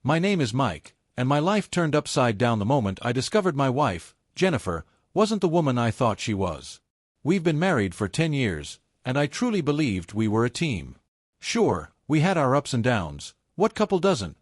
My name is Mike, and my life turned upside down the moment I discovered my wife, Jennifer, wasn't the woman I thought she was. We've been married for 10 years, and I truly believed we were a team. Sure, we had our ups and downs. What couple doesn't?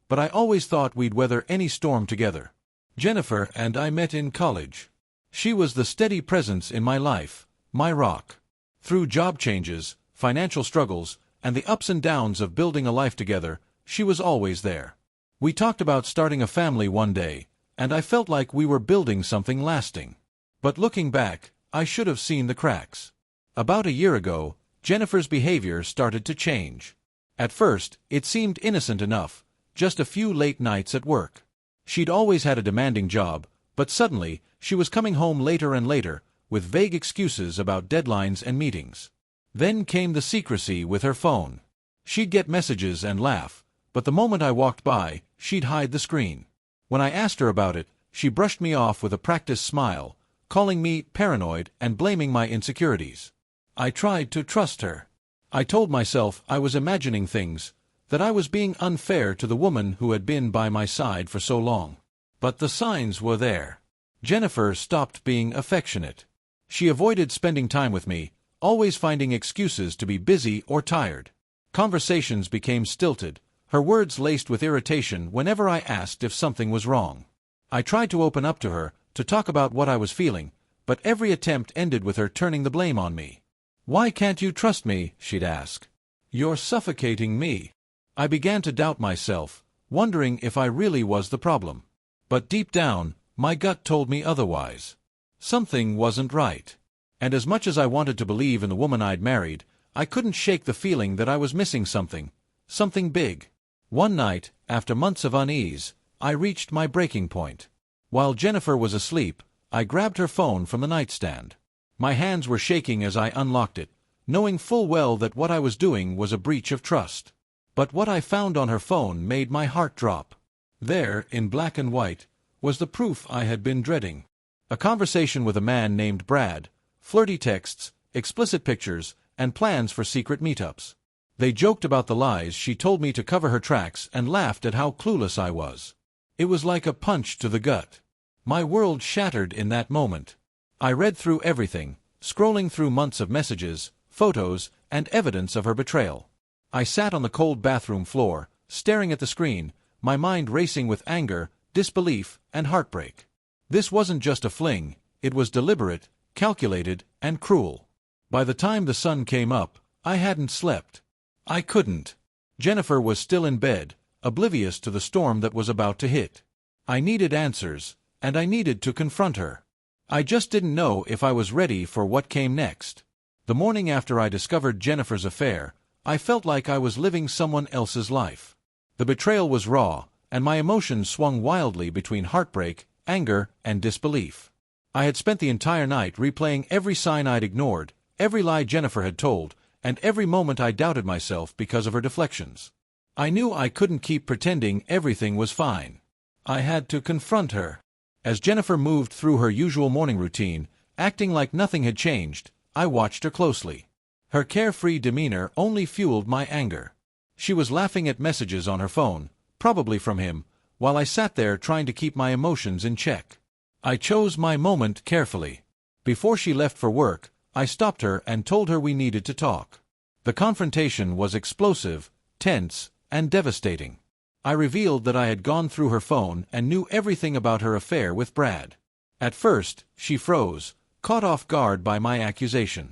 But I always thought we'd weather any storm together. Jennifer and I met in college. She was the steady presence in my life, my rock. Through job changes, financial struggles, and the ups and downs of building a life together, she was always there. We talked about starting a family one day, and I felt like we were building something lasting. But looking back, I should have seen the cracks. About a year ago, Jennifer's behavior started to change. At first, it seemed innocent enough, just a few late nights at work. She'd always had a demanding job, but suddenly, she was coming home later and later, with vague excuses about deadlines and meetings. Then came the secrecy with her phone. She'd get messages and laugh, but the moment I walked by, she'd hide the screen. When I asked her about it, she brushed me off with a practiced smile, calling me paranoid and blaming my insecurities. I tried to trust her. I told myself I was imagining things, that I was being unfair to the woman who had been by my side for so long. But the signs were there. Jennifer stopped being affectionate. She avoided spending time with me, always finding excuses to be busy or tired. Conversations became stilted, her words laced with irritation whenever I asked if something was wrong. I tried to open up to her, to talk about what I was feeling, but every attempt ended with her turning the blame on me. "Why can't you trust me?" she'd ask. "You're suffocating me." I began to doubt myself, wondering if I really was the problem. But deep down, my gut told me otherwise. Something wasn't right. And as much as I wanted to believe in the woman I'd married, I couldn't shake the feeling that I was missing something big. One night, after months of unease, I reached my breaking point. While Jennifer was asleep, I grabbed her phone from the nightstand. My hands were shaking as I unlocked it, knowing full well that what I was doing was a breach of trust. But what I found on her phone made my heart drop. There, in black and white, was the proof I had been dreading. A conversation with a man named Brad, flirty texts, explicit pictures, and plans for secret meetups. They joked about the lies she told me to cover her tracks and laughed at how clueless I was. It was like a punch to the gut. My world shattered in that moment. I read through everything, scrolling through months of messages, photos, and evidence of her betrayal. I sat on the cold bathroom floor, staring at the screen, my mind racing with anger, disbelief, and heartbreak. This wasn't just a fling, it was deliberate, calculated, and cruel. By the time the sun came up, I hadn't slept. I couldn't. Jennifer was still in bed, oblivious to the storm that was about to hit. I needed answers, and I needed to confront her. I just didn't know if I was ready for what came next. The morning after I discovered Jennifer's affair, I felt like I was living someone else's life. The betrayal was raw, and my emotions swung wildly between heartbreak, anger, and disbelief. I had spent the entire night replaying every sign I'd ignored, every lie Jennifer had told, and every moment I doubted myself because of her deflections. I knew I couldn't keep pretending everything was fine. I had to confront her. As Jennifer moved through her usual morning routine, acting like nothing had changed, I watched her closely. Her carefree demeanor only fueled my anger. She was laughing at messages on her phone, probably from him, while I sat there trying to keep my emotions in check. I chose my moment carefully. Before she left for work, I stopped her and told her we needed to talk. The confrontation was explosive, tense, and devastating. I revealed that I had gone through her phone and knew everything about her affair with Brad. At first, she froze, caught off guard by my accusation.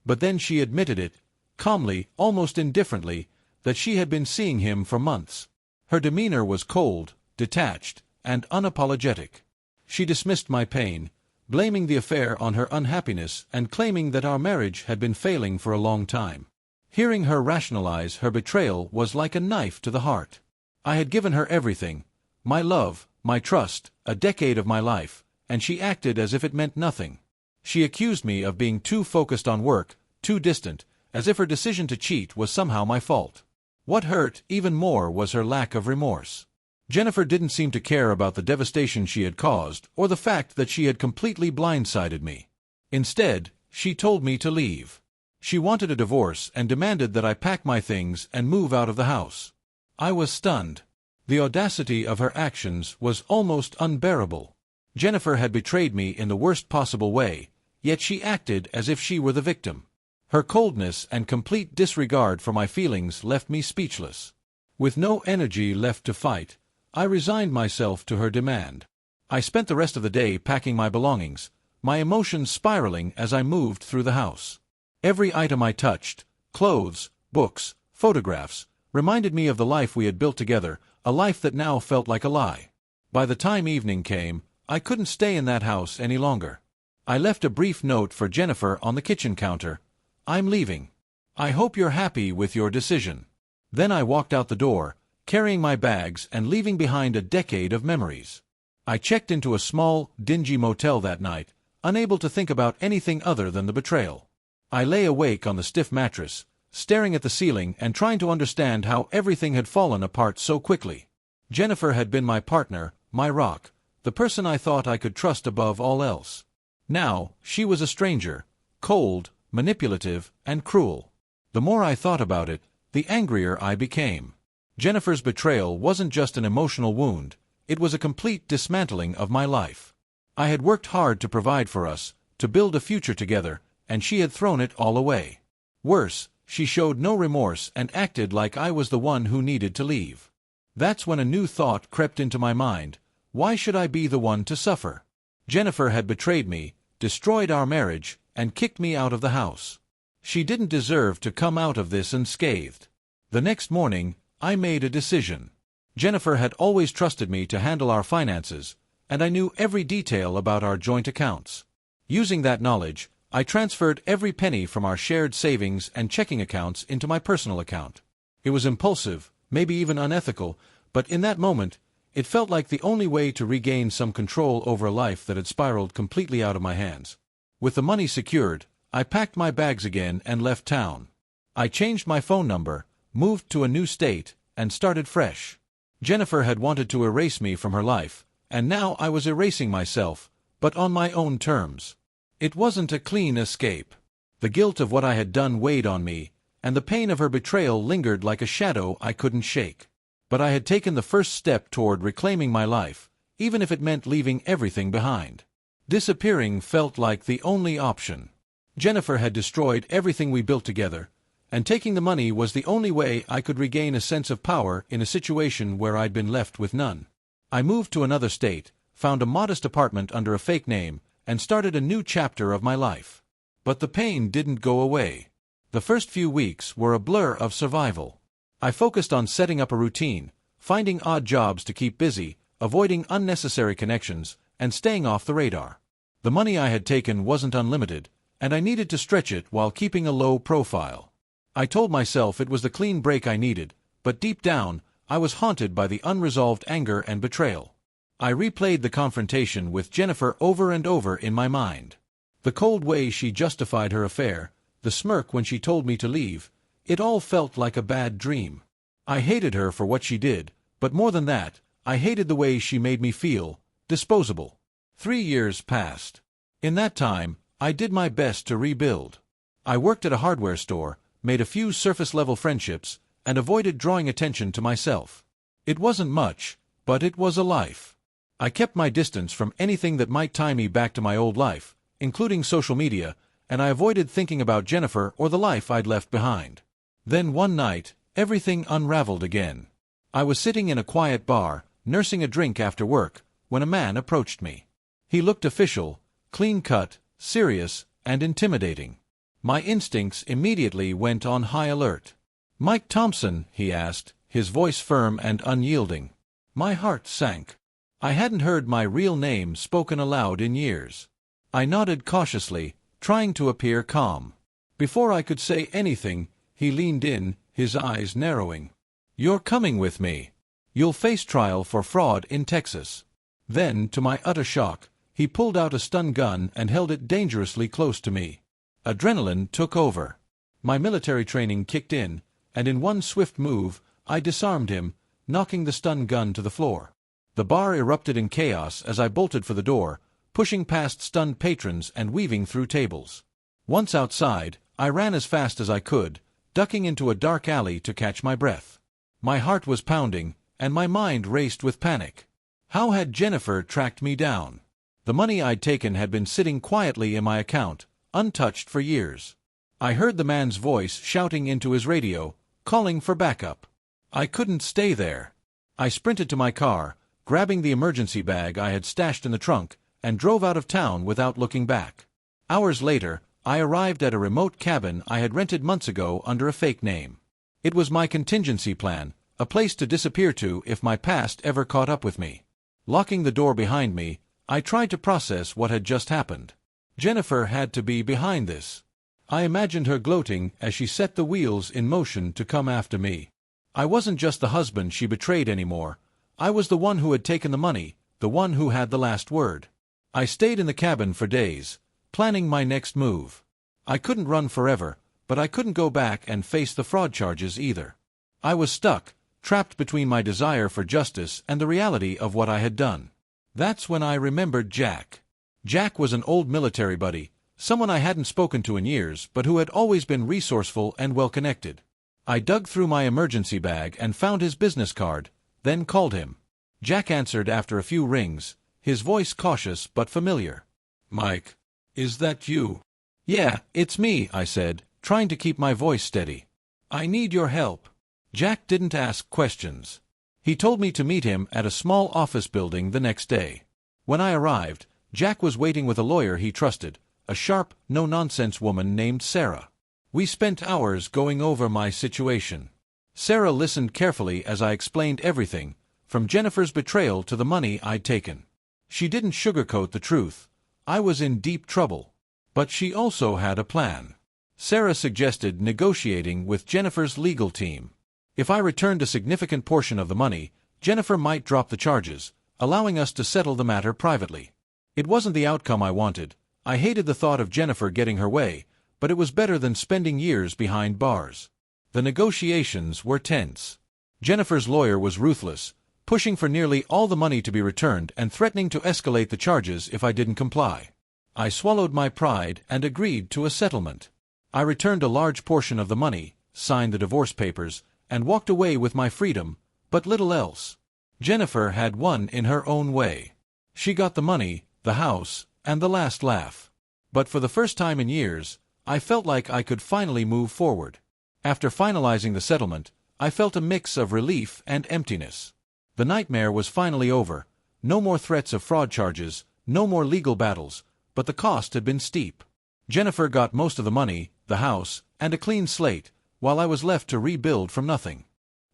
But then she admitted it, calmly, almost indifferently, that she had been seeing him for months. Her demeanor was cold, detached, and unapologetic. She dismissed my pain, blaming the affair on her unhappiness and claiming that our marriage had been failing for a long time. Hearing her rationalize her betrayal was like a knife to the heart. I had given her everything, my love, my trust, a decade of my life, and she acted as if it meant nothing. She accused me of being too focused on work, too distant, as if her decision to cheat was somehow my fault. What hurt even more was her lack of remorse. Jennifer didn't seem to care about the devastation she had caused or the fact that she had completely blindsided me. Instead, she told me to leave. She wanted a divorce and demanded that I pack my things and move out of the house. I was stunned. The audacity of her actions was almost unbearable. Jennifer had betrayed me in the worst possible way, yet she acted as if she were the victim. Her coldness and complete disregard for my feelings left me speechless. With no energy left to fight, I resigned myself to her demand. I spent the rest of the day packing my belongings, my emotions spiraling as I moved through the house. Every item I touched, clothes, books, photographs, reminded me of the life we had built together, a life that now felt like a lie. By the time evening came, I couldn't stay in that house any longer. I left a brief note for Jennifer on the kitchen counter. "I'm leaving. I hope you're happy with your decision." Then I walked out the door, carrying my bags and leaving behind a decade of memories. I checked into a small, dingy motel that night, unable to think about anything other than the betrayal. I lay awake on the stiff mattress, staring at the ceiling and trying to understand how everything had fallen apart so quickly. Jennifer had been my partner, my rock, the person I thought I could trust above all else. Now, she was a stranger, cold, manipulative, and cruel. The more I thought about it, the angrier I became. Jennifer's betrayal wasn't just an emotional wound, it was a complete dismantling of my life. I had worked hard to provide for us, to build a future together, and she had thrown it all away. Worse, she showed no remorse and acted like I was the one who needed to leave. That's when a new thought crept into my mind. Why should I be the one to suffer? Jennifer had betrayed me, destroyed our marriage, and kicked me out of the house. She didn't deserve to come out of this unscathed. The next morning, I made a decision. Jennifer had always trusted me to handle our finances, and I knew every detail about our joint accounts. Using that knowledge, I transferred every penny from our shared savings and checking accounts into my personal account. It was impulsive, maybe even unethical, but in that moment, it felt like the only way to regain some control over a life that had spiraled completely out of my hands. With the money secured, I packed my bags again and left town. I changed my phone number, moved to a new state, and started fresh. Jennifer had wanted to erase me from her life, and now I was erasing myself, but on my own terms. It wasn't a clean escape. The guilt of what I had done weighed on me, and the pain of her betrayal lingered like a shadow I couldn't shake. But I had taken the first step toward reclaiming my life, even if it meant leaving everything behind. Disappearing felt like the only option. Jennifer had destroyed everything we built together, and taking the money was the only way I could regain a sense of power in a situation where I'd been left with none. I moved to another state, found a modest apartment under a fake name, and started a new chapter of my life. But the pain didn't go away. The first few weeks were a blur of survival. I focused on setting up a routine, finding odd jobs to keep busy, avoiding unnecessary connections, and staying off the radar. The money I had taken wasn't unlimited, and I needed to stretch it while keeping a low profile. I told myself it was the clean break I needed, but deep down, I was haunted by the unresolved anger and betrayal. I replayed the confrontation with Jennifer over and over in my mind. The cold way she justified her affair, the smirk when she told me to leave, it all felt like a bad dream. I hated her for what she did, but more than that, I hated the way she made me feel, disposable. 3 years passed. In that time, I did my best to rebuild. I worked at a hardware store, made a few surface-level friendships, and avoided drawing attention to myself. It wasn't much, but it was a life. I kept my distance from anything that might tie me back to my old life, including social media, and I avoided thinking about Jennifer or the life I'd left behind. Then one night, everything unraveled again. I was sitting in a quiet bar, nursing a drink after work, when a man approached me. He looked official, clean-cut, serious, and intimidating. My instincts immediately went on high alert. "Mike Thompson," he asked, his voice firm and unyielding. My heart sank. I hadn't heard my real name spoken aloud in years. I nodded cautiously, trying to appear calm. Before I could say anything, he leaned in, his eyes narrowing. "You're coming with me. You'll face trial for fraud in Texas." Then, to my utter shock, he pulled out a stun gun and held it dangerously close to me. Adrenaline took over. My military training kicked in, and in one swift move, I disarmed him, knocking the stun gun to the floor. The bar erupted in chaos as I bolted for the door, pushing past stunned patrons and weaving through tables. Once outside, I ran as fast as I could, ducking into a dark alley to catch my breath. My heart was pounding, and my mind raced with panic. How had Jennifer tracked me down? The money I'd taken had been sitting quietly in my account, untouched for years. I heard the man's voice shouting into his radio, calling for backup. I couldn't stay there. I sprinted to my car, grabbing the emergency bag I had stashed in the trunk, and drove out of town without looking back. Hours later, I arrived at a remote cabin I had rented months ago under a fake name. It was my contingency plan, a place to disappear to if my past ever caught up with me. Locking the door behind me, I tried to process what had just happened. Jennifer had to be behind this. I imagined her gloating as she set the wheels in motion to come after me. I wasn't just the husband she betrayed anymore. I was the one who had taken the money, the one who had the last word. I stayed in the cabin for days, planning my next move. I couldn't run forever, but I couldn't go back and face the fraud charges either. I was stuck, trapped between my desire for justice and the reality of what I had done. That's when I remembered Jack. Jack was an old military buddy, someone I hadn't spoken to in years but who had always been resourceful and well-connected. I dug through my emergency bag and found his business card, then called him. Jack answered after a few rings, his voice cautious but familiar. "Mike, is that you?" "Yeah, it's me," I said, trying to keep my voice steady. "I need your help." Jack didn't ask questions. He told me to meet him at a small office building the next day. When I arrived, Jack was waiting with a lawyer he trusted, a sharp, no-nonsense woman named Sarah. We spent hours going over my situation. Sarah listened carefully as I explained everything, from Jennifer's betrayal to the money I'd taken. She didn't sugarcoat the truth. I was in deep trouble. But she also had a plan. Sarah suggested negotiating with Jennifer's legal team. If I returned a significant portion of the money, Jennifer might drop the charges, allowing us to settle the matter privately. It wasn't the outcome I wanted. I hated the thought of Jennifer getting her way, but it was better than spending years behind bars. The negotiations were tense. Jennifer's lawyer was ruthless, pushing for nearly all the money to be returned and threatening to escalate the charges if I didn't comply. I swallowed my pride and agreed to a settlement. I returned a large portion of the money, signed the divorce papers, and walked away with my freedom, but little else. Jennifer had won in her own way. She got the money, the house, and the last laugh. But for the first time in years, I felt like I could finally move forward. After finalizing the settlement, I felt a mix of relief and emptiness. The nightmare was finally over. No more threats of fraud charges, no more legal battles, but the cost had been steep. Jennifer got most of the money, the house, and a clean slate, while I was left to rebuild from nothing.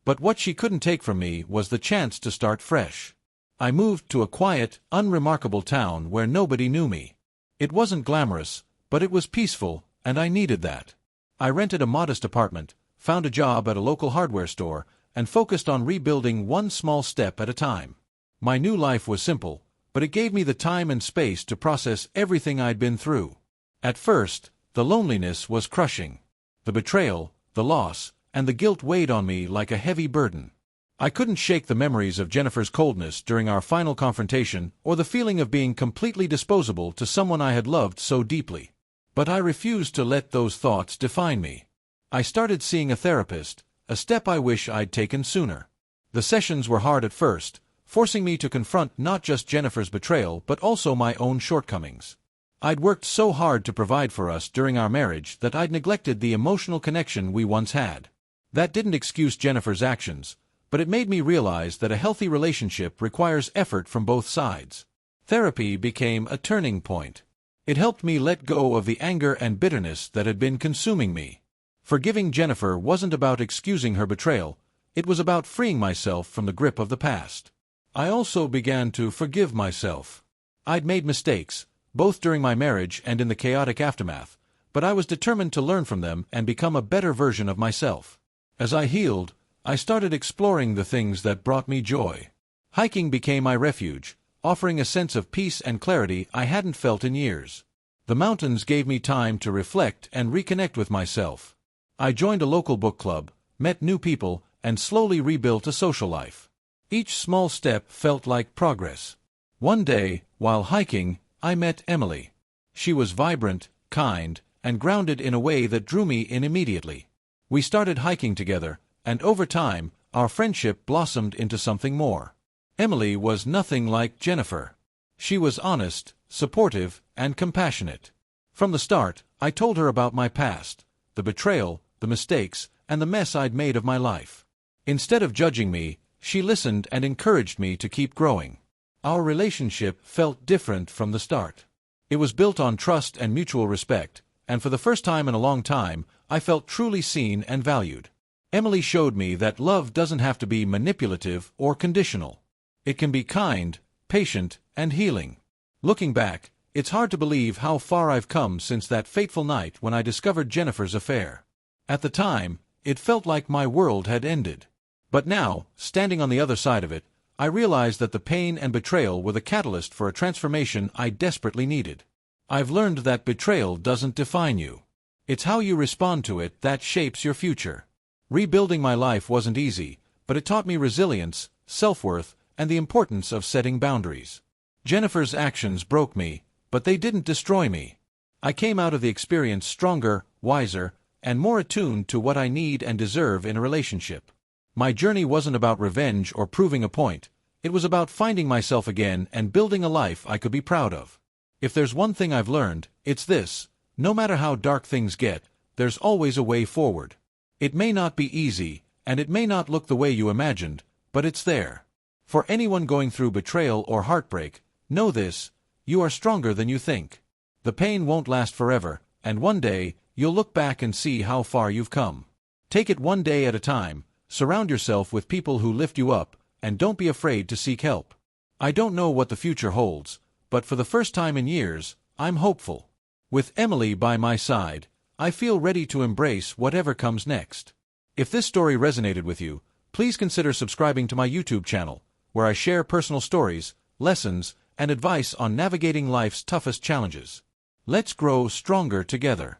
But what she couldn't take from me was the chance to start fresh. I moved to a quiet, unremarkable town where nobody knew me. It wasn't glamorous, but it was peaceful, and I needed that. I rented a modest apartment, found a job at a local hardware store, and focused on rebuilding one small step at a time. My new life was simple, but it gave me the time and space to process everything I'd been through. At first, the loneliness was crushing. The betrayal, the loss, and the guilt weighed on me like a heavy burden. I couldn't shake the memories of Jennifer's coldness during our final confrontation or the feeling of being completely disposable to someone I had loved so deeply. But I refused to let those thoughts define me. I started seeing a therapist, a step I wish I'd taken sooner. The sessions were hard at first, forcing me to confront not just Jennifer's betrayal but also my own shortcomings. I'd worked so hard to provide for us during our marriage that I'd neglected the emotional connection we once had. That didn't excuse Jennifer's actions, but it made me realize that a healthy relationship requires effort from both sides. Therapy became a turning point. It helped me let go of the anger and bitterness that had been consuming me. Forgiving Jennifer wasn't about excusing her betrayal, it was about freeing myself from the grip of the past. I also began to forgive myself. I'd made mistakes, both during my marriage and in the chaotic aftermath, but I was determined to learn from them and become a better version of myself. As I healed, I started exploring the things that brought me joy. Hiking became my refuge, offering a sense of peace and clarity I hadn't felt in years. The mountains gave me time to reflect and reconnect with myself. I joined a local book club, met new people, and slowly rebuilt a social life. Each small step felt like progress. One day, while hiking, I met Emily. She was vibrant, kind, and grounded in a way that drew me in immediately. We started hiking together, and over time, our friendship blossomed into something more. Emily was nothing like Jennifer. She was honest, supportive, and compassionate. From the start, I told her about my past, the betrayal, the mistakes, and the mess I'd made of my life. Instead of judging me, she listened and encouraged me to keep growing. Our relationship felt different from the start. It was built on trust and mutual respect, and for the first time in a long time, I felt truly seen and valued. Emily showed me that love doesn't have to be manipulative or conditional. It can be kind, patient, and healing. Looking back, it's hard to believe how far I've come since that fateful night when I discovered Jennifer's affair. At the time, it felt like my world had ended. But now, standing on the other side of it, I realized that the pain and betrayal were the catalyst for a transformation I desperately needed. I've learned that betrayal doesn't define you. It's how you respond to it that shapes your future. Rebuilding my life wasn't easy, but it taught me resilience, self-worth, and the importance of setting boundaries. Jennifer's actions broke me, but they didn't destroy me. I came out of the experience stronger, wiser, and more attuned to what I need and deserve in a relationship. My journey wasn't about revenge or proving a point. It was about finding myself again and building a life I could be proud of. If there's one thing I've learned, it's this: no matter how dark things get, there's always a way forward. It may not be easy, and it may not look the way you imagined, but it's there. For anyone going through betrayal or heartbreak, know this: you are stronger than you think. The pain won't last forever, and one day, you'll look back and see how far you've come. Take it one day at a time, surround yourself with people who lift you up, and don't be afraid to seek help. I don't know what the future holds, but for the first time in years, I'm hopeful. With Emily by my side, I feel ready to embrace whatever comes next. If this story resonated with you, please consider subscribing to my YouTube channel, where I share personal stories, lessons, and advice on navigating life's toughest challenges. Let's grow stronger together.